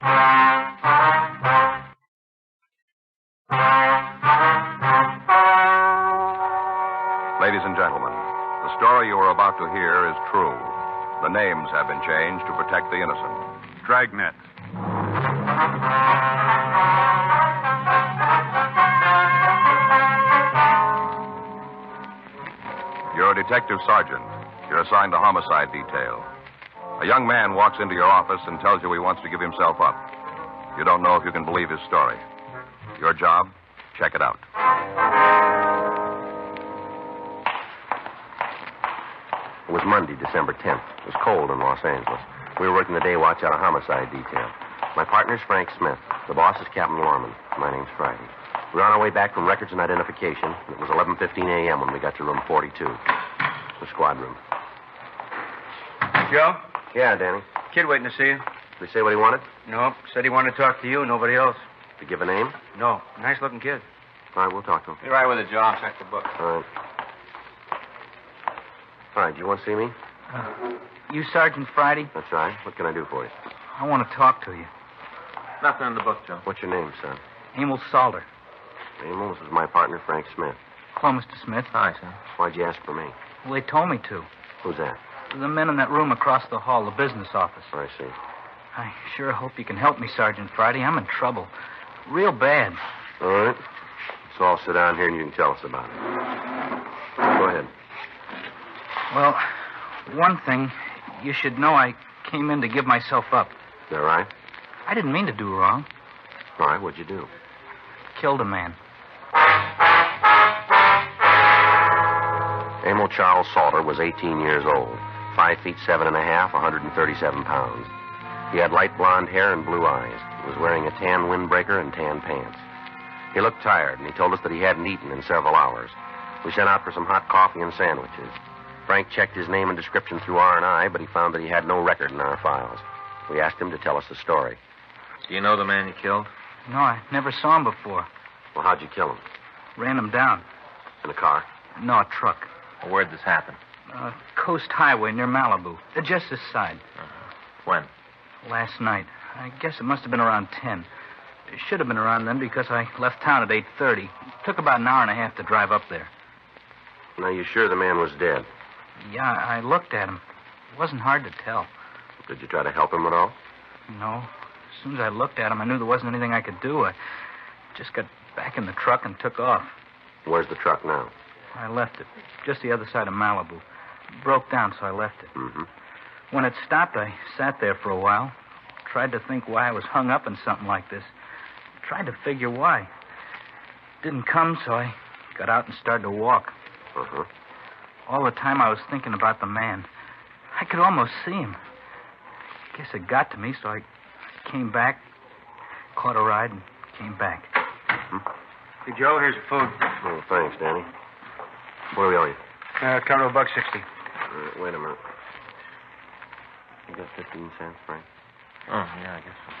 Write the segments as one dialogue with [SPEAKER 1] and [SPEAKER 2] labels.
[SPEAKER 1] Ladies and gentlemen, the story you are about to hear is true. The names have been changed to protect the innocent.
[SPEAKER 2] Dragnet.
[SPEAKER 1] You're a detective sergeant. You're assigned to homicide detail. A young man walks into your office and tells you he wants to give himself up. You don't know if you can believe his story. Your job? Check it out.
[SPEAKER 3] It was Monday, December 10th. It was cold in Los Angeles. We were working the day watch out of homicide detail. My partner's Frank Smith. The boss is Captain Lorman. My name's Friday. We were on our way back from records and identification. It was 11:15 a.m. when we got to room 42, the squad room.
[SPEAKER 4] Joe?
[SPEAKER 3] Yeah, Danny.
[SPEAKER 4] Kid waiting to see you.
[SPEAKER 3] Did he say what he wanted?
[SPEAKER 4] No, said he wanted to talk to you, nobody else.
[SPEAKER 3] Did he give a name?
[SPEAKER 4] No, nice-looking kid.
[SPEAKER 3] All right, we'll talk to him.
[SPEAKER 4] Be right with it, Joe. I'll check the book.
[SPEAKER 3] All right. All right, do you want to see me?
[SPEAKER 5] You Sergeant Friday?
[SPEAKER 3] That's right. What can I do for you?
[SPEAKER 5] I want to talk to you.
[SPEAKER 4] Nothing in the book, Joe.
[SPEAKER 3] What's your name, son?
[SPEAKER 5] Emil Salter.
[SPEAKER 3] Emil, this is my partner, Frank Smith.
[SPEAKER 5] Hello, Mr. Smith.
[SPEAKER 4] Hi, son.
[SPEAKER 3] Why'd you ask for me?
[SPEAKER 5] Well, they told me to.
[SPEAKER 3] Who's that?
[SPEAKER 5] The men in that room across the hall, the business office.
[SPEAKER 3] I see.
[SPEAKER 5] I sure hope you can help me, Sergeant Friday. I'm in trouble. Real bad.
[SPEAKER 3] All right. So I'll sit down here and you can tell us about it. Go ahead.
[SPEAKER 5] Well, one thing, you should know I came in to give myself up.
[SPEAKER 3] Is that right?
[SPEAKER 5] I didn't mean to do wrong.
[SPEAKER 3] All right, what'd you do?
[SPEAKER 5] Killed a man.
[SPEAKER 3] Emil Charles Salter was 18 years old, 5 feet 7 and a half, 137 pounds. He had light blonde hair and blue eyes. He was wearing a tan windbreaker and tan pants. He looked tired, and he told us that he hadn't eaten in several hours. We sent out for some hot coffee and sandwiches. Frank checked his name and description through R&I, but he found that he had no record in our files. We asked him to tell us the story.
[SPEAKER 4] Do you know the man you killed?
[SPEAKER 5] No, I never saw him before.
[SPEAKER 3] Well, how'd you kill him?
[SPEAKER 5] Ran him down.
[SPEAKER 3] In a car?
[SPEAKER 5] No, a truck.
[SPEAKER 4] Well, where'd this happen?
[SPEAKER 5] Coast Highway near Malibu. Just this side.
[SPEAKER 4] When?
[SPEAKER 5] Last night. I guess it must have been around 10. It should have been around then because I left town at 8:30. It took about an hour and a half to drive up there.
[SPEAKER 3] Now, you sure the man was dead?
[SPEAKER 5] Yeah, I looked at him. It wasn't hard to tell.
[SPEAKER 3] Did you try to help him at all?
[SPEAKER 5] No. As soon as I looked at him, I knew there wasn't anything I could do. I just got back in the truck and took off.
[SPEAKER 3] Where's the truck now?
[SPEAKER 5] I left it. Just the other side of Malibu. It broke down, so I left it.
[SPEAKER 3] Mm-hmm.
[SPEAKER 5] When it stopped, I sat there for a while. Tried to think why I was hung up in something like this. Tried to figure why. Didn't come, so I got out and started to walk.
[SPEAKER 3] Uh-huh.
[SPEAKER 5] All the time I was thinking about the man. I could almost see him. Guess it got to me, so I came back, caught a ride, and came back.
[SPEAKER 3] Mm-hmm.
[SPEAKER 4] Hey, Joe, here's your food.
[SPEAKER 3] Oh, thanks, Danny. Where we owe you?
[SPEAKER 4] Counter $1.60.
[SPEAKER 3] Wait a minute. You got 15 cents, Frank?
[SPEAKER 4] Oh, yeah, I guess so.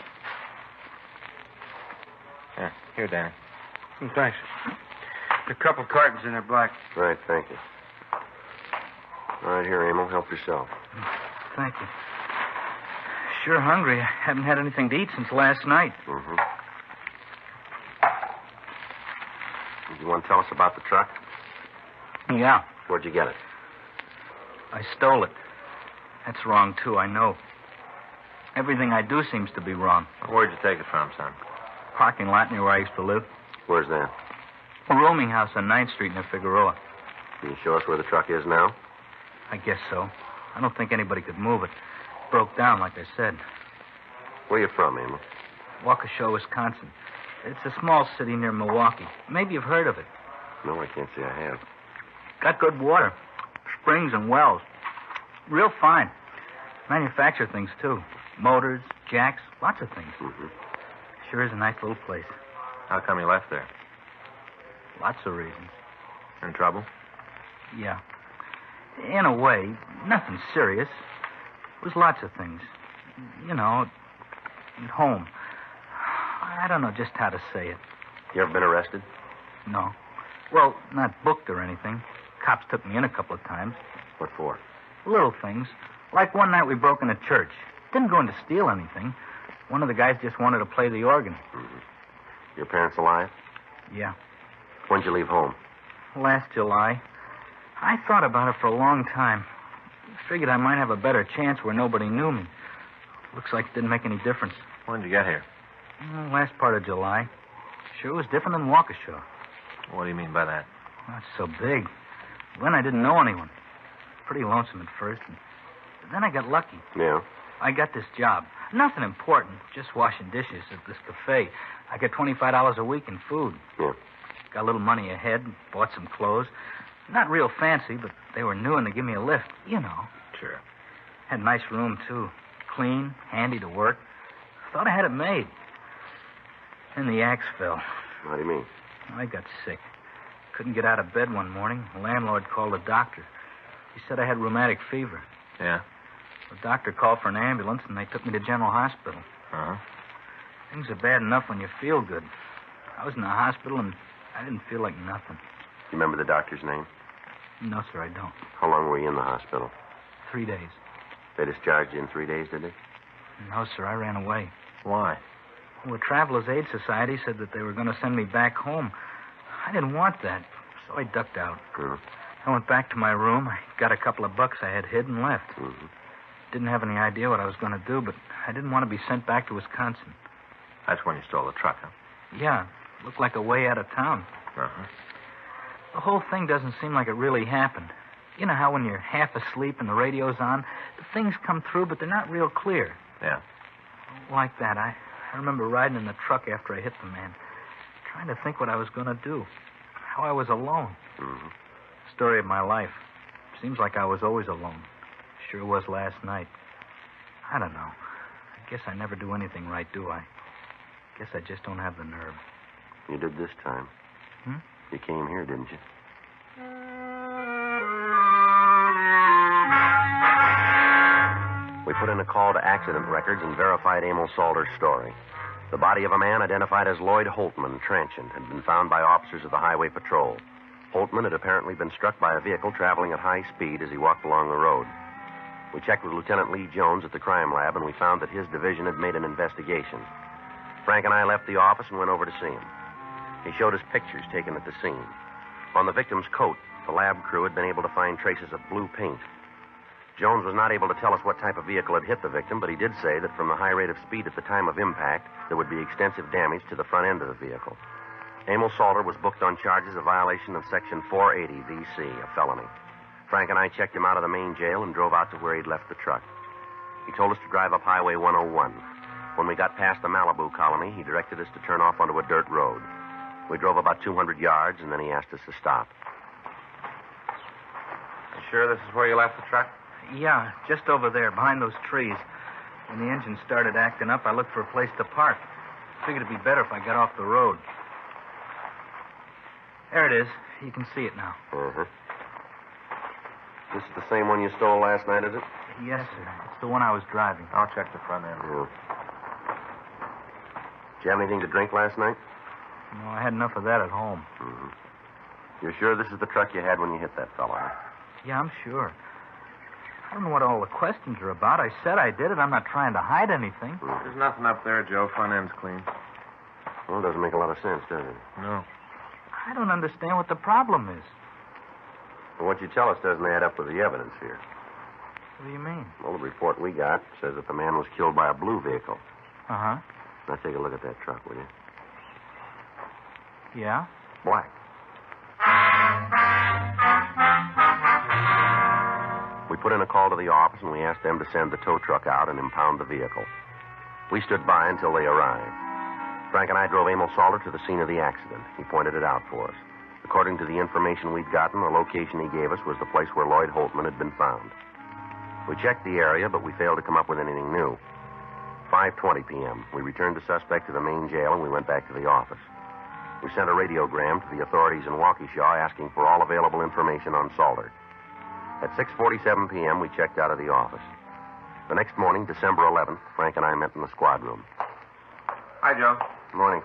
[SPEAKER 4] Yeah, here, Danny.
[SPEAKER 5] Thanks. A couple cartons in there, black.
[SPEAKER 3] Right, thank you. All right, here, Emil. Help yourself.
[SPEAKER 5] Thank you. Sure hungry. I haven't had anything to eat since last night.
[SPEAKER 3] Mm-hmm. You want to tell us about the truck?
[SPEAKER 5] Yeah.
[SPEAKER 3] Where'd you get it?
[SPEAKER 5] I stole it. That's wrong, too, I know. Everything I do seems to be wrong.
[SPEAKER 4] Where'd you take it from, son?
[SPEAKER 5] Parking lot near where I used to live.
[SPEAKER 3] Where's that?
[SPEAKER 5] A rooming house on 9th Street near Figueroa.
[SPEAKER 3] Can you show us where the truck is now?
[SPEAKER 5] I guess so. I don't think anybody could move it. Broke down, like I said.
[SPEAKER 3] Where you from, Emil?
[SPEAKER 5] Waukesha, Wisconsin. It's a small city near Milwaukee. Maybe you've heard of it.
[SPEAKER 3] No, I can't say I have.
[SPEAKER 5] Got good water. Springs and wells. Real fine. Manufacture things, too. Motors, jacks, lots of things.
[SPEAKER 3] Mm-hmm.
[SPEAKER 5] Sure is a nice little place.
[SPEAKER 4] How come you left there?
[SPEAKER 5] Lots of reasons.
[SPEAKER 4] In trouble?
[SPEAKER 5] Yeah. In a way, nothing serious. It was lots of things. You know, at home. I don't know just how to say it.
[SPEAKER 3] You ever been arrested?
[SPEAKER 5] No. Well, not booked or anything. Cops took me in a couple of times.
[SPEAKER 3] What for?
[SPEAKER 5] Little things. Like one night we broke in a church. Didn't go in to steal anything. One of the guys just wanted to play the organ.
[SPEAKER 3] Mm-hmm. Your parents alive?
[SPEAKER 5] Yeah.
[SPEAKER 3] When'd you leave home?
[SPEAKER 5] Last July. I thought about it for a long time. Figured I might have a better chance where nobody knew me. Looks like it didn't make any difference.
[SPEAKER 4] When'd you get here?
[SPEAKER 5] Last part of July. Sure was different than Waukesha.
[SPEAKER 4] What do you mean by that?
[SPEAKER 5] Oh, it's so big. Then I didn't know anyone. Pretty lonesome at first. And then I got lucky.
[SPEAKER 3] Yeah?
[SPEAKER 5] I got this job. Nothing important. Just washing dishes at this cafe. I get $25 a week in food.
[SPEAKER 3] Yeah.
[SPEAKER 5] Got a little money ahead. Bought some clothes. Not real fancy, but they were new and they give me a lift. You know.
[SPEAKER 4] Sure.
[SPEAKER 5] Had a nice room, too. Clean, handy to work. Thought I had it made. Then the axe fell.
[SPEAKER 3] What do you mean?
[SPEAKER 5] I got sick. Couldn't get out of bed one morning. The landlord called a doctor. He said I had rheumatic fever.
[SPEAKER 4] Yeah?
[SPEAKER 5] The doctor called for an ambulance, and they took me to General Hospital.
[SPEAKER 4] Uh-huh.
[SPEAKER 5] Things are bad enough when you feel good. I was in the hospital, and I didn't feel like nothing.
[SPEAKER 3] You remember the doctor's name?
[SPEAKER 5] No, sir, I don't.
[SPEAKER 3] How long were you in the hospital?
[SPEAKER 5] 3 days.
[SPEAKER 3] They discharged you in 3 days, did they?
[SPEAKER 5] No, sir, I ran away.
[SPEAKER 4] Why?
[SPEAKER 5] Well, the Travelers Aid Society said that they were going to send me back home. I didn't want that, so I ducked out.
[SPEAKER 3] Mm-hmm.
[SPEAKER 5] I went back to my room. I got a couple of bucks I had hid and left.
[SPEAKER 3] Mm-hmm.
[SPEAKER 5] Didn't have any idea what I was going to do, but I didn't want to be sent back to Wisconsin.
[SPEAKER 4] That's when you stole the truck, huh?
[SPEAKER 5] Yeah, looked like a way out of town.
[SPEAKER 4] Uh-huh.
[SPEAKER 5] The whole thing doesn't seem like it really happened. You know how when you're half asleep and the radio's on, the things come through, but they're not real clear.
[SPEAKER 4] Yeah.
[SPEAKER 5] Like that. I remember riding in the truck after I hit the man, trying to think what I was going to do, how I was alone.
[SPEAKER 3] Mm-hmm.
[SPEAKER 5] Story of my life. Seems like I was always alone. Sure was last night. I don't know. I guess I never do anything right, do I? Guess I just don't have the nerve.
[SPEAKER 3] You did this time.
[SPEAKER 5] Hmm?
[SPEAKER 3] You came here, didn't you? We put in a call to accident records and verified Emil Salter's story. The body of a man identified as Lloyd Holtman, transient, had been found by officers of the Highway Patrol. Holtman had apparently been struck by a vehicle traveling at high speed as he walked along the road. We checked with Lieutenant Lee Jones at the crime lab, and we found that his division had made an investigation. Frank and I left the office and went over to see him. He showed us pictures taken at the scene. On the victim's coat, the lab crew had been able to find traces of blue paint. Jones was not able to tell us what type of vehicle had hit the victim, but he did say that from the high rate of speed at the time of impact, there would be extensive damage to the front end of the vehicle. Emil Salter was booked on charges of violation of Section 480 V.C., a felony. Frank and I checked him out of the main jail and drove out to where he'd left the truck. He told us to drive up Highway 101. When we got past the Malibu colony, he directed us to turn off onto a dirt road. We drove about 200 yards, and then he asked us to stop.
[SPEAKER 4] You sure this is where you left the truck?
[SPEAKER 5] Yeah, just over there, behind those trees. When the engine started acting up, I looked for a place to park. Figured it'd be better if I got off the road. There it is. You can see it now.
[SPEAKER 3] Uh-huh. This is the same one you stole last night, is it?
[SPEAKER 5] Yes, sir. It's the one I was driving.
[SPEAKER 4] I'll check the front end.
[SPEAKER 3] Yeah. Did you have anything to drink last night?
[SPEAKER 5] No, I had enough of that at home.
[SPEAKER 3] Mm-hmm. You're sure this is the truck you had when you hit that fellow? Huh?
[SPEAKER 5] Yeah, I'm sure. I don't know what all the questions are about. I said I did it. I'm not trying to hide anything.
[SPEAKER 3] Mm-hmm.
[SPEAKER 4] There's nothing up there, Joe. Front end's clean.
[SPEAKER 3] Well, it doesn't make a lot of sense, does it?
[SPEAKER 4] No.
[SPEAKER 5] I don't understand what the problem is.
[SPEAKER 3] Well, what you tell us doesn't add up with the evidence here.
[SPEAKER 5] What do you mean?
[SPEAKER 3] Well, the report we got says that the man was killed by a blue vehicle.
[SPEAKER 5] Uh-huh.
[SPEAKER 3] Now, take a look at that truck, will you?
[SPEAKER 5] Yeah?
[SPEAKER 3] Black. We put in a call to the office, and we asked them to send the tow truck out and impound the vehicle. We stood by until they arrived. Frank and I drove Emil Salter to the scene of the accident. He pointed it out for us. According to the information we'd gotten, the location he gave us was the place where Lloyd Holtman had been found. We checked the area, but we failed to come up with anything new. 5:20 p.m., we returned the suspect to the main jail, and we went back to the office. We sent a radiogram to the authorities in Waukesha asking for all available information on Salter. At 6:47 p.m., we checked out of the office. The next morning, December 11th, Frank and I met in the squad room.
[SPEAKER 4] Hi, Joe.
[SPEAKER 3] Good morning.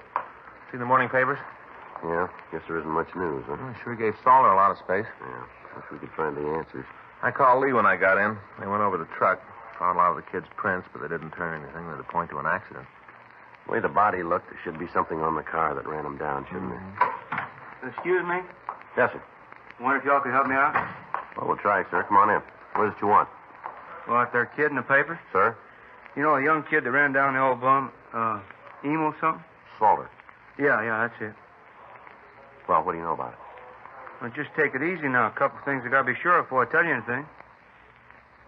[SPEAKER 4] See the morning papers?
[SPEAKER 3] Yeah, guess there isn't much news, huh?
[SPEAKER 4] Well, sure gave Salter a lot of space.
[SPEAKER 3] Yeah, wish we could find the answers.
[SPEAKER 4] I called Lee when I got in. They went over the truck, found a lot of the kids' prints, but they didn't turn anything that'd point to an accident.
[SPEAKER 3] The way the body looked, there should be something on the car that ran him down, shouldn't there?
[SPEAKER 4] Excuse me?
[SPEAKER 3] Yes, sir.
[SPEAKER 4] Wonder if y'all could help me out?
[SPEAKER 3] Well, we'll try, sir. Come on in. What is it you want?
[SPEAKER 4] Well, if that kid in the paper?
[SPEAKER 3] Sir?
[SPEAKER 4] You know, a young kid that ran down the old bum, emo something?
[SPEAKER 3] Salter.
[SPEAKER 4] Yeah, that's it.
[SPEAKER 3] Well, what do you know about it?
[SPEAKER 4] Well, just take it easy now. A couple of things I gotta be sure of before I tell you anything.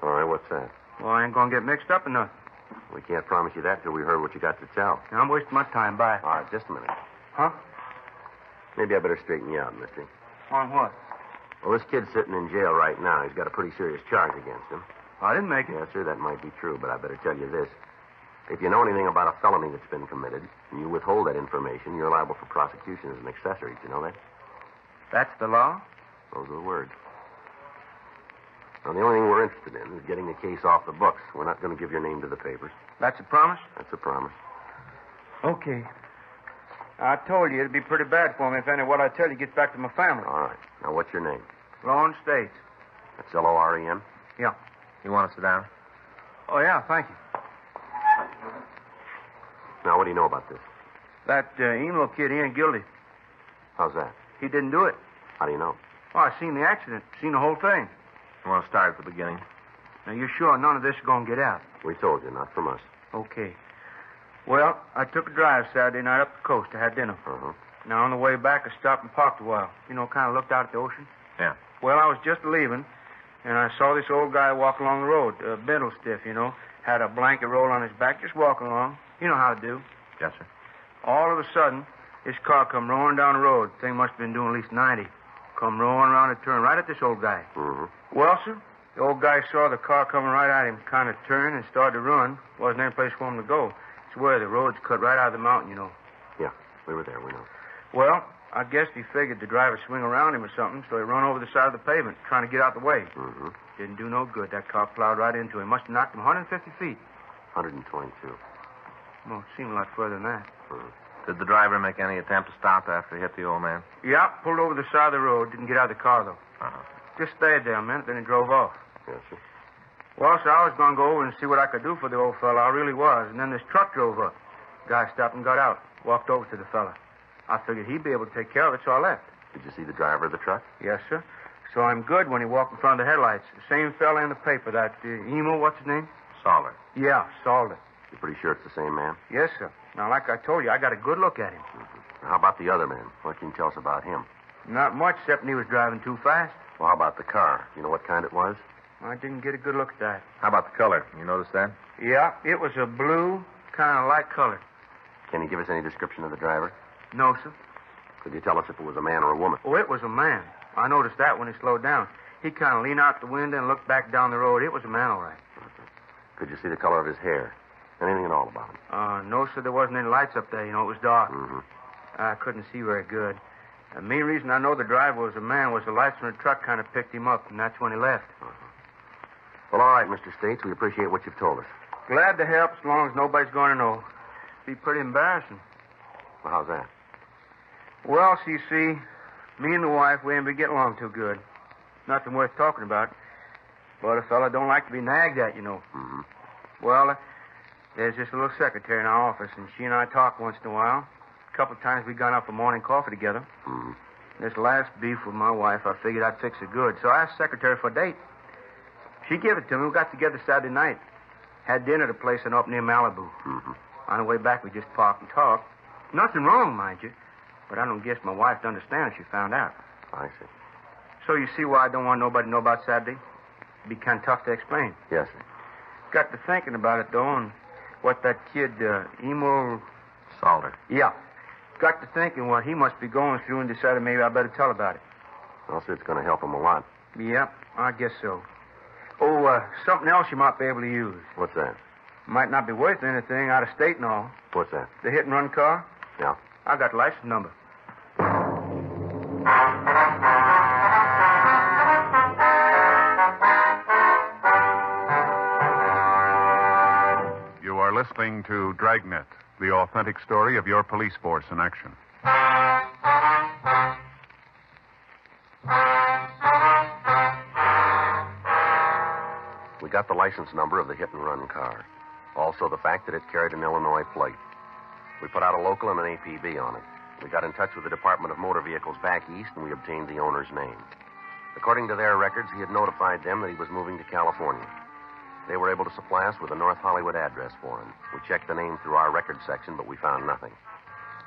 [SPEAKER 3] All right, what's that?
[SPEAKER 4] Well, I ain't gonna get mixed up in nothing.
[SPEAKER 3] We can't promise you that till we heard what you got to tell.
[SPEAKER 4] Now, I'm wasting my time. Bye.
[SPEAKER 3] All right, just a minute.
[SPEAKER 4] Huh?
[SPEAKER 3] Maybe I better straighten you out, mister.
[SPEAKER 4] On what?
[SPEAKER 3] Well, this kid's sitting in jail right now. He's got a pretty serious charge against him.
[SPEAKER 4] I didn't make it.
[SPEAKER 3] Yes, sir, that might be true, but I better tell you this. If you know anything about a felony that's been committed, and you withhold that information, you're liable for prosecution as an accessory. Do you know that?
[SPEAKER 4] That's the law?
[SPEAKER 3] Those are the words. Now, the only thing we're interested in is getting the case off the books. We're not going to give your name to the papers.
[SPEAKER 4] That's a promise?
[SPEAKER 3] That's a promise.
[SPEAKER 4] Okay. I told you it'd be pretty bad for me if any of what I tell you gets back to my family.
[SPEAKER 3] All right. Now, what's your name?
[SPEAKER 4] Lawrence States.
[SPEAKER 3] That's Loren?
[SPEAKER 4] Yeah.
[SPEAKER 3] You want to sit down?
[SPEAKER 4] Oh, yeah, thank you.
[SPEAKER 3] Now, what do you know about this?
[SPEAKER 4] That emo kid, he ain't guilty.
[SPEAKER 3] How's that?
[SPEAKER 4] He didn't do it.
[SPEAKER 3] How do you know?
[SPEAKER 4] Oh, I seen the accident. Seen the whole thing.
[SPEAKER 3] You want to start at the beginning?
[SPEAKER 4] Now, you're sure none of this is going to get out?
[SPEAKER 3] We told you, not from us.
[SPEAKER 4] Okay. Well, I took a drive Saturday night up the coast. I had dinner.
[SPEAKER 3] Uh-huh.
[SPEAKER 4] Now, on the way back, I stopped and parked a while. You know, kind of looked out at the ocean.
[SPEAKER 3] Yeah.
[SPEAKER 4] Well, I was just leaving, and I saw this old guy walk along the road, bendle stiff, you know. Had a blanket roll on his back, just walking along. You know how to do.
[SPEAKER 3] Yes, sir.
[SPEAKER 4] All of a sudden, this car come rolling down the road. Thing must have been doing at least 90. Come rolling around a turn right at this old guy.
[SPEAKER 3] Mm-hmm.
[SPEAKER 4] Well, sir, the old guy saw the car coming right at him, kind of turned and started to run. Wasn't any place for him to go. It's where the road's cut right out of the mountain, you know.
[SPEAKER 3] Yeah, we were there, we know.
[SPEAKER 4] Well, I guess he figured the driver swing around him or something, so he run over the side of the pavement, trying to get out the way.
[SPEAKER 3] Mm-hmm.
[SPEAKER 4] Didn't do no good. That car plowed right into him. Must have knocked him 150 feet.
[SPEAKER 3] 122.
[SPEAKER 4] Well, it seemed a lot further than that.
[SPEAKER 3] Mm-hmm.
[SPEAKER 2] Did the driver make any attempt to stop after he hit the old man?
[SPEAKER 4] Yeah, pulled over the side of the road. Didn't get out of the car, though.
[SPEAKER 2] Uh-huh.
[SPEAKER 4] Just stayed there a minute, then he drove off.
[SPEAKER 3] Yes, sir.
[SPEAKER 4] Well, sir, I was going to go over and see what I could do for the old fella. I really was. And then this truck drove up. Guy stopped and got out. Walked over to the fella. I figured he'd be able to take care of it, so I left.
[SPEAKER 3] Did you see the driver of the truck?
[SPEAKER 4] Yes, sir. Saw him good when he walked in front of the headlights. The same fella in the paper, that emo, what's his name?
[SPEAKER 2] Salter.
[SPEAKER 4] Yeah, Salter.
[SPEAKER 3] You're pretty sure it's the same man?
[SPEAKER 4] Yes, sir. Now, like I told you, I got a good look at him.
[SPEAKER 3] Mm-hmm. How about the other man? What can you tell us about him?
[SPEAKER 4] Not much, except he was driving too fast.
[SPEAKER 3] Well, how about the car? You know what kind it was?
[SPEAKER 4] I didn't get a good look at that.
[SPEAKER 2] How about the color? You noticed that?
[SPEAKER 4] Yeah, it was a blue, kind of light color.
[SPEAKER 3] Can you give us any description of the driver?
[SPEAKER 4] No, sir.
[SPEAKER 3] Could you tell us if it was a man or a woman?
[SPEAKER 4] Oh, it was a man. I noticed that when he slowed down. He kind of leaned out the window and looked back down the road. It was a man, all right.
[SPEAKER 3] Okay. Could you see the color of his hair? Anything at all about him?
[SPEAKER 4] No, sir, there wasn't any lights up there. You know, it was dark.
[SPEAKER 3] Mm-hmm.
[SPEAKER 4] I couldn't see very good. The main reason I know the driver was a man was the lights from the truck kind of picked him up, and that's when he left.
[SPEAKER 3] Uh-huh. Well, all right, Mr. States. We appreciate what you've told us.
[SPEAKER 4] Glad to help as long as nobody's going to know. Be pretty embarrassing.
[SPEAKER 3] Well, how's that?
[SPEAKER 4] Well, so you see, me and the wife, we ain't been getting along too good. Nothing worth talking about. But a fella don't like to be nagged at, you know.
[SPEAKER 3] Mm-hmm.
[SPEAKER 4] Well, there's this little secretary in our office, and she and I talk once in a while. A couple of times we gone out for morning coffee together.
[SPEAKER 3] Mm-hmm.
[SPEAKER 4] This last beef with my wife, I figured I'd fix it good. So I asked the secretary for a date. She gave it to me. We got together Saturday night. Had dinner at a place up near Malibu.
[SPEAKER 3] Mm-hmm.
[SPEAKER 4] On the way back, we just parked and talked. Nothing wrong, mind you. But I don't guess my wife'd understand if she found out.
[SPEAKER 3] I see.
[SPEAKER 4] So you see why I don't want nobody to know about Saturday? It'd be kind of tough to explain.
[SPEAKER 3] Yes, sir.
[SPEAKER 4] Got to thinking about it, though, and what that kid, emo...
[SPEAKER 2] Salter.
[SPEAKER 4] Yeah. Got to thinking what he must be going through and decided maybe I better tell about it.
[SPEAKER 3] Well, sir, it's going to help him a lot.
[SPEAKER 4] Yep, I guess so. Oh, something else you might be able to use.
[SPEAKER 3] What's that?
[SPEAKER 4] Might not be worth anything out of state and all.
[SPEAKER 3] What's that?
[SPEAKER 4] The hit-and-run car?
[SPEAKER 3] Yeah.
[SPEAKER 4] I got the license number.
[SPEAKER 6] You are listening to Dragnet, the authentic story of your police force in action.
[SPEAKER 3] We got the license number of the hit-and-run car. Also the fact that it carried an Illinois plate. We put out a local and an APB on it. We got in touch with the Department of Motor Vehicles back east, and we obtained the owner's name. According to their records, he had notified them that he was moving to California. They were able to supply us with a North Hollywood address for him. We checked the name through our records section, but we found nothing.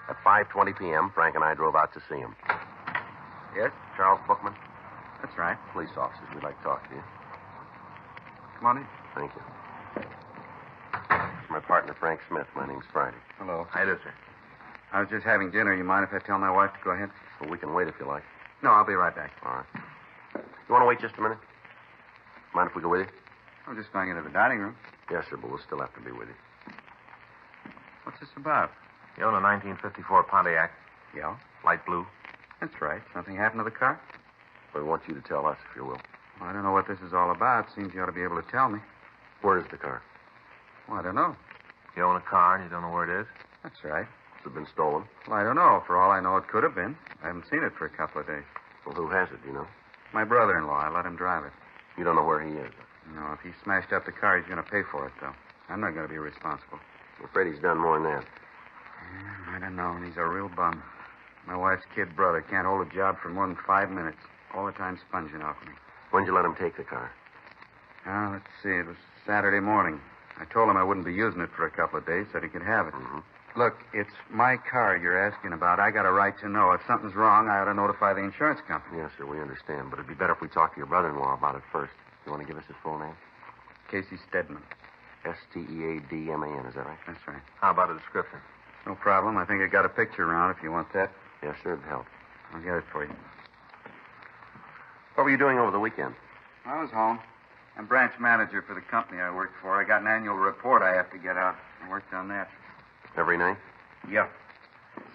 [SPEAKER 3] At 5:20 p.m., Frank and I drove out to see him.
[SPEAKER 2] Yes?
[SPEAKER 3] Charles Bookman?
[SPEAKER 2] That's right.
[SPEAKER 3] Police officers. We'd like to talk to you.
[SPEAKER 6] Come on in.
[SPEAKER 3] Thank you. My partner, Frank Smith. My name's Friday.
[SPEAKER 6] Hello.
[SPEAKER 2] How do, sir?
[SPEAKER 6] I was just having dinner. You mind if I tell my wife to go ahead?
[SPEAKER 3] Well, we can wait if you like.
[SPEAKER 6] No, I'll be right back.
[SPEAKER 3] All right. You want to wait just a minute? Mind if we go with you?
[SPEAKER 6] I'm just going into the dining room.
[SPEAKER 3] Yes, sir, but we'll still have to be with you.
[SPEAKER 6] What's this about?
[SPEAKER 2] You own a 1954 Pontiac,
[SPEAKER 6] Yeah,
[SPEAKER 2] light blue.
[SPEAKER 6] that's right. Something happened to the car?
[SPEAKER 3] We want you to tell us, if you will.
[SPEAKER 6] Well, I don't know what this is all about. Seems you ought to be able to tell me.
[SPEAKER 3] Where is the car?
[SPEAKER 6] Well, I don't know.
[SPEAKER 2] You own a car and you don't know where it is?
[SPEAKER 6] That's right.
[SPEAKER 3] Has it been stolen?
[SPEAKER 6] Well, I don't know. For all I know, it could have been. I haven't seen it for a couple of days.
[SPEAKER 3] Well, who has it, do you know?
[SPEAKER 6] My brother-in-law. I let him drive it.
[SPEAKER 3] You don't know where he is.
[SPEAKER 6] No, if he smashed up the car, he's going to pay for it, though. I'm not going to be responsible.
[SPEAKER 3] I'm afraid he's done more than that.
[SPEAKER 6] I don't know, and he's a real bum. My wife's kid brother can't hold a job for more than 5 minutes. All the time sponging off me.
[SPEAKER 3] When'd you let him take the car?
[SPEAKER 6] Let's see. It was Saturday morning. I told him I wouldn't be using it for a couple of days, said he could have it.
[SPEAKER 3] Mm-hmm.
[SPEAKER 6] Look, it's my car you're asking about. I got a right to know. If something's wrong, I ought to notify the insurance company.
[SPEAKER 3] Yes, sir, we understand. But it'd be better if we talked to your brother-in-law about it first. You want to give us his full name?
[SPEAKER 6] Casey Stedman.
[SPEAKER 3] Steadman, is that right?
[SPEAKER 6] That's right.
[SPEAKER 2] How about a description?
[SPEAKER 6] No problem. I think I got a picture around if you want that.
[SPEAKER 3] Yes, sir, it'd help.
[SPEAKER 6] I'll get it for you.
[SPEAKER 3] What were you doing over the weekend?
[SPEAKER 6] I was home. I'm branch manager for the company I worked for. I got an annual report I have to get out. I worked on that.
[SPEAKER 3] Every night?
[SPEAKER 6] Yeah.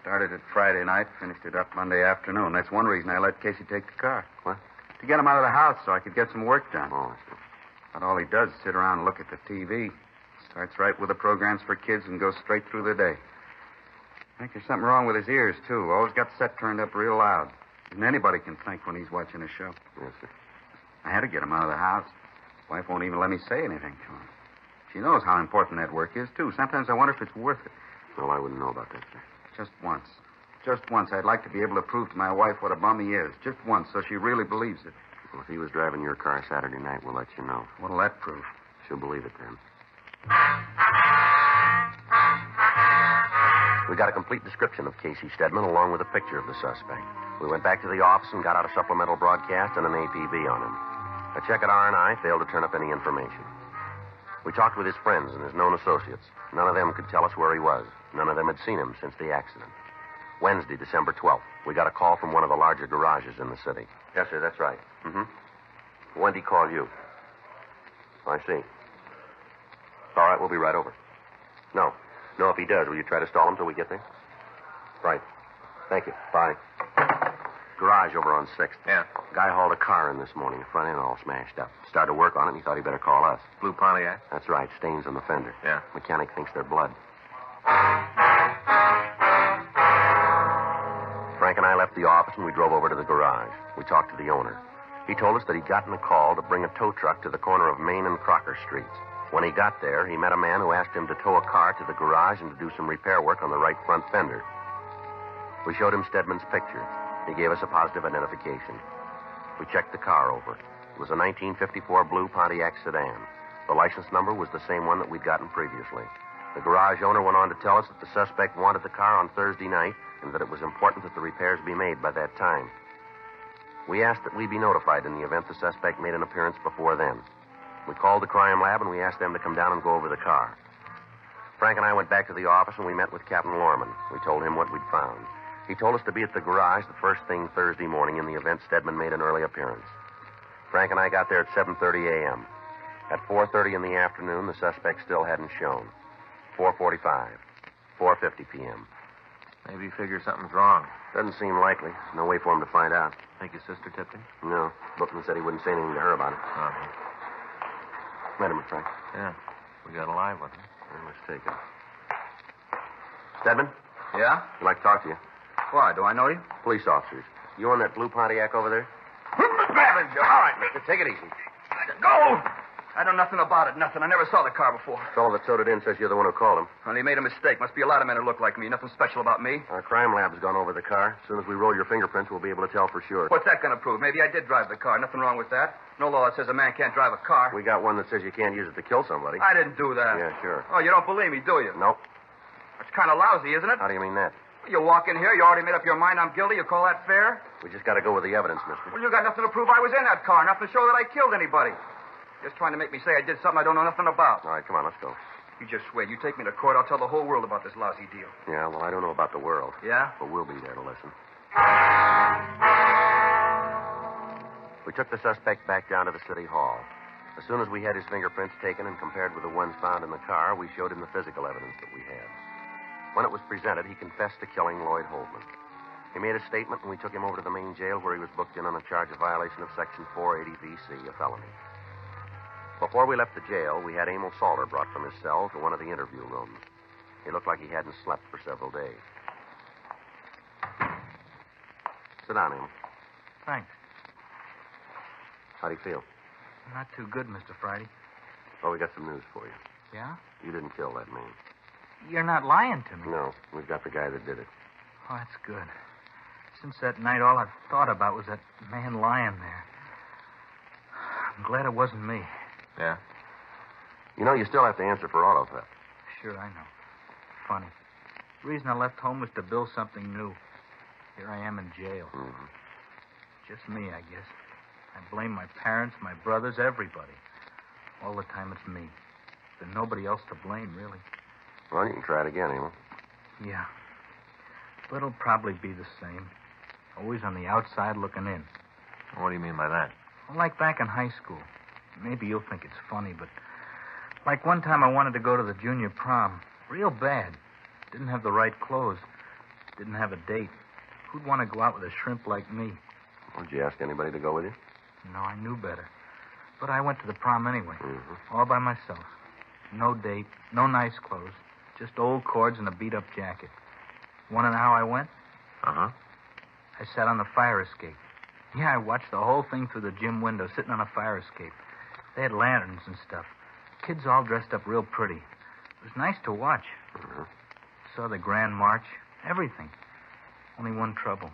[SPEAKER 6] Started it Friday night, finished it up Monday afternoon. That's one reason I let Casey take the car.
[SPEAKER 3] What?
[SPEAKER 6] To get him out of the house so I could get some work done.
[SPEAKER 3] Oh, I see.
[SPEAKER 6] But all he does is sit around and look at the TV. Starts right with the programs for kids and goes straight through the day. I think there's something wrong with his ears, too. Always got the set turned up real loud. And anybody can think when he's watching a show.
[SPEAKER 3] Yes, sir.
[SPEAKER 6] I had to get him out of the house. Wife won't even let me say anything to him. She knows how important that work is, too. Sometimes I wonder if it's worth it.
[SPEAKER 3] Well, I wouldn't know about that, sir.
[SPEAKER 6] Just once. Just once, I'd like to be able to prove to my wife what a bum he is. Just once, so she really believes it.
[SPEAKER 3] Well, if he was driving your car Saturday night, we'll let you know.
[SPEAKER 6] What'll that prove?
[SPEAKER 3] She'll believe it then. We got a complete description of Casey Stedman along with a picture of the suspect. We went back to the office and got out a supplemental broadcast and an APB on him. A check at R&I failed to turn up any information. We talked with his friends and his known associates. None of them could tell us where he was. None of them had seen him since the accident. Wednesday, December 12th, we got a call from one of the larger garages in the city. Yes, sir, that's right. Mm-hmm. When did he call you? I see. All right, we'll be right over. No, if he does, will you try to stall him till we get there? Right. Thank you. Bye. Garage over on 6th.
[SPEAKER 2] Yeah.
[SPEAKER 3] Guy hauled a car in this morning, the front end all smashed up. Started work on it, and he thought he'd better call us.
[SPEAKER 2] Blue Pontiac?
[SPEAKER 3] That's right, stains on the fender.
[SPEAKER 2] Yeah.
[SPEAKER 3] Mechanic thinks they're blood. Frank and I left the office, and we drove over to the garage. We talked to the owner. He told us that he'd gotten a call to bring a tow truck to the corner of Main and Crocker Streets. When he got there, he met a man who asked him to tow a car to the garage and to do some repair work on the right front fender. We showed him Stedman's picture. He gave us a positive identification. We checked the car over. It was a 1954 blue Pontiac sedan. The license number was the same one that we'd gotten previously. The garage owner went on to tell us that the suspect wanted the car on Thursday night and that it was important that the repairs be made by that time. We asked that we be notified in the event the suspect made an appearance before then. We called the crime lab and we asked them to come down and go over the car. Frank and I went back to the office and we met with Captain Lorman. We told him what we'd found. He told us to be at the garage the first thing Thursday morning in the event Stedman made an early appearance. Frank and I got there at 7:30 a.m. At 4:30 in the afternoon, the suspect still hadn't shown. 4:45, 4:50 p.m.
[SPEAKER 2] Maybe he figures something's wrong.
[SPEAKER 3] Doesn't seem likely. No way for him to find out.
[SPEAKER 2] Think his sister tipped him?
[SPEAKER 3] No. Bookman said he wouldn't say anything to her about it.
[SPEAKER 2] Uh-huh.
[SPEAKER 3] Met him, Frank.
[SPEAKER 2] Yeah. We got a live one.
[SPEAKER 3] Well, let's take it. Stedman,
[SPEAKER 4] Yeah?
[SPEAKER 3] I'd like to talk to you.
[SPEAKER 4] Why, do I know you?
[SPEAKER 3] Police officers. You on that blue Pontiac over there?
[SPEAKER 4] All right, mister. Take it easy. Go!
[SPEAKER 7] I know nothing about it, nothing. I never saw the car before.
[SPEAKER 3] The fellow that towed it in says you're the one who called him.
[SPEAKER 7] Well, he made a mistake. Must be a lot of men who look like me. Nothing special about me.
[SPEAKER 3] Our crime lab's gone over the car. As soon as we roll your fingerprints, we'll be able to tell for sure.
[SPEAKER 7] What's that going to prove? Maybe I did drive the car. Nothing wrong with that. No law that says a man can't drive a car.
[SPEAKER 3] We got one that says you can't use it to kill somebody.
[SPEAKER 7] I didn't do that.
[SPEAKER 3] Yeah, sure.
[SPEAKER 7] Oh, you don't believe me, do you?
[SPEAKER 3] Nope.
[SPEAKER 7] That's kind of lousy, isn't it?
[SPEAKER 3] How do you mean that?
[SPEAKER 7] You walk in here, you already made up your mind I'm guilty. You call that fair?
[SPEAKER 3] We just got to go with the evidence, mister.
[SPEAKER 7] Well, you got nothing to prove I was in that car. Nothing to show that I killed anybody. Just trying to make me say I did something I don't know nothing about.
[SPEAKER 3] All right, come on, let's go.
[SPEAKER 7] You just wait. You take me to court, I'll tell the whole world about this lousy deal.
[SPEAKER 3] Yeah, well, I don't know about the world.
[SPEAKER 7] Yeah?
[SPEAKER 3] But we'll be there to listen. We took the suspect back down to the city hall. As soon as we had his fingerprints taken and compared with the ones found in the car, we showed him the physical evidence that we had. When it was presented, he confessed to killing Lloyd Holtman. He made a statement, and we took him over to the main jail where he was booked in on a charge of violation of Section 480 V.C., a felony. Before we left the jail, we had Emil Salter brought from his cell to one of the interview rooms. He looked like he hadn't slept for several days. Sit down, Emil.
[SPEAKER 5] Thanks.
[SPEAKER 3] How do you feel?
[SPEAKER 5] Not too good, Mr. Friday.
[SPEAKER 3] Well, we got some news for you.
[SPEAKER 5] Yeah?
[SPEAKER 3] You didn't kill that man.
[SPEAKER 5] You're not lying to me.
[SPEAKER 3] No, we've got the guy that did it.
[SPEAKER 5] Oh, that's good. Since that night, all I've thought about was that man lying there. I'm glad it wasn't me.
[SPEAKER 3] Yeah? You know, you still have to answer for auto theft.
[SPEAKER 5] Sure, I know. Funny. The reason I left home was to build something new. Here I am in jail.
[SPEAKER 3] Mm-hmm.
[SPEAKER 5] Just me, I guess. I blame my parents, my brothers, everybody. All the time it's me. There's nobody else to blame, really.
[SPEAKER 3] Well, you can try it again, Emil.
[SPEAKER 5] Yeah. But it'll probably be the same. Always on the outside looking in.
[SPEAKER 2] What do you mean by that?
[SPEAKER 5] Well, like back in high school. Maybe you'll think it's funny, but like one time I wanted to go to the junior prom. Real bad. Didn't have the right clothes. Didn't have a date. Who'd want to go out with a shrimp like me?
[SPEAKER 3] Well, did you ask anybody to go with you?
[SPEAKER 5] No, I knew better. But I went to the prom anyway.
[SPEAKER 3] Mm-hmm.
[SPEAKER 5] All by myself. No date, no nice clothes. Just old cords and a beat-up jacket. Want to know how I went?
[SPEAKER 2] Uh-huh.
[SPEAKER 5] I sat on the fire escape. Yeah, I watched the whole thing through the gym window, sitting on a fire escape. They had lanterns and stuff. Kids all dressed up real pretty. It was nice to watch.
[SPEAKER 3] Mm-hmm.
[SPEAKER 5] Saw the Grand March, everything. Only one trouble.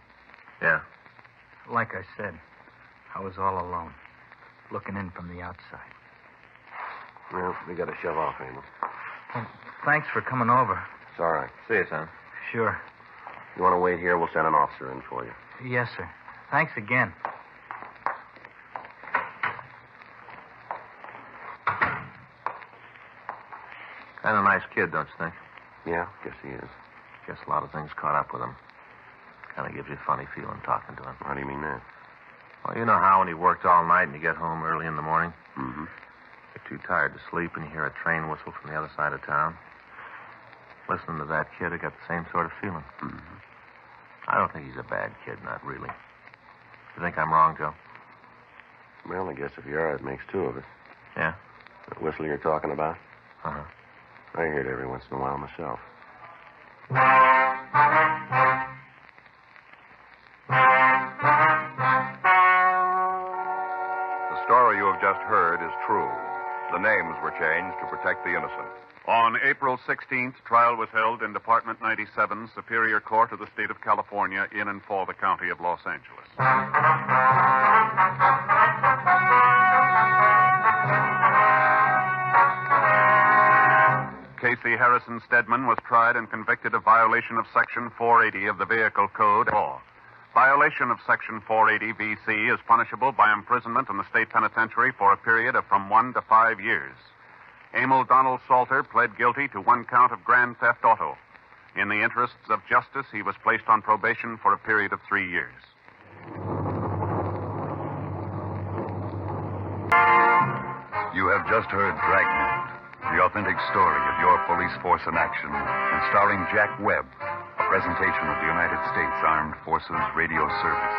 [SPEAKER 2] Yeah.
[SPEAKER 5] Like I said, I was all alone, looking in from the outside.
[SPEAKER 3] Well, we got to shove off, Emil.
[SPEAKER 5] Well, thanks for coming over.
[SPEAKER 3] It's all right.
[SPEAKER 2] See you, son.
[SPEAKER 5] Sure.
[SPEAKER 3] You want to wait here? We'll send an officer in for you.
[SPEAKER 5] Yes, sir. Thanks again.
[SPEAKER 2] Kind of nice kid, don't you think?
[SPEAKER 3] Yeah, guess he is.
[SPEAKER 2] Guess a lot of things caught up with him. Kind of gives you a funny feeling talking to him.
[SPEAKER 3] How do you mean that?
[SPEAKER 2] Well, you know how when he worked all night and you get home early in the morning?
[SPEAKER 3] Mm-hmm.
[SPEAKER 2] You're too tired to sleep and you hear a train whistle from the other side of town. Listening to that kid, I got the same sort of feeling.
[SPEAKER 3] Mm-hmm.
[SPEAKER 2] I don't think he's a bad kid, not really. You think I'm wrong, Joe?
[SPEAKER 3] Well, I guess if you are, it makes two of us.
[SPEAKER 2] Yeah?
[SPEAKER 3] That whistle you're talking about?
[SPEAKER 2] Uh-huh.
[SPEAKER 3] I hear it every once in a while myself.
[SPEAKER 1] The story you have just heard is true. The names were changed to protect the innocent.
[SPEAKER 8] On April 16th, trial was held in Department 97, Superior Court of the State of California, in and for the County of Los Angeles. Casey Harrison Stedman was tried and convicted of violation of Section 480 of the Vehicle Code law. Violation of Section 480 V.C. is punishable by imprisonment in the state penitentiary for a period of from 1 to 5 years. Emil Donald Salter pled guilty to one count of grand theft auto. In the interests of justice, he was placed on probation for a period of 3 years.
[SPEAKER 9] You have just heard Dragnet, the authentic story of your police force in action, and starring Jack Webb, a presentation of the United States Armed Forces Radio Service.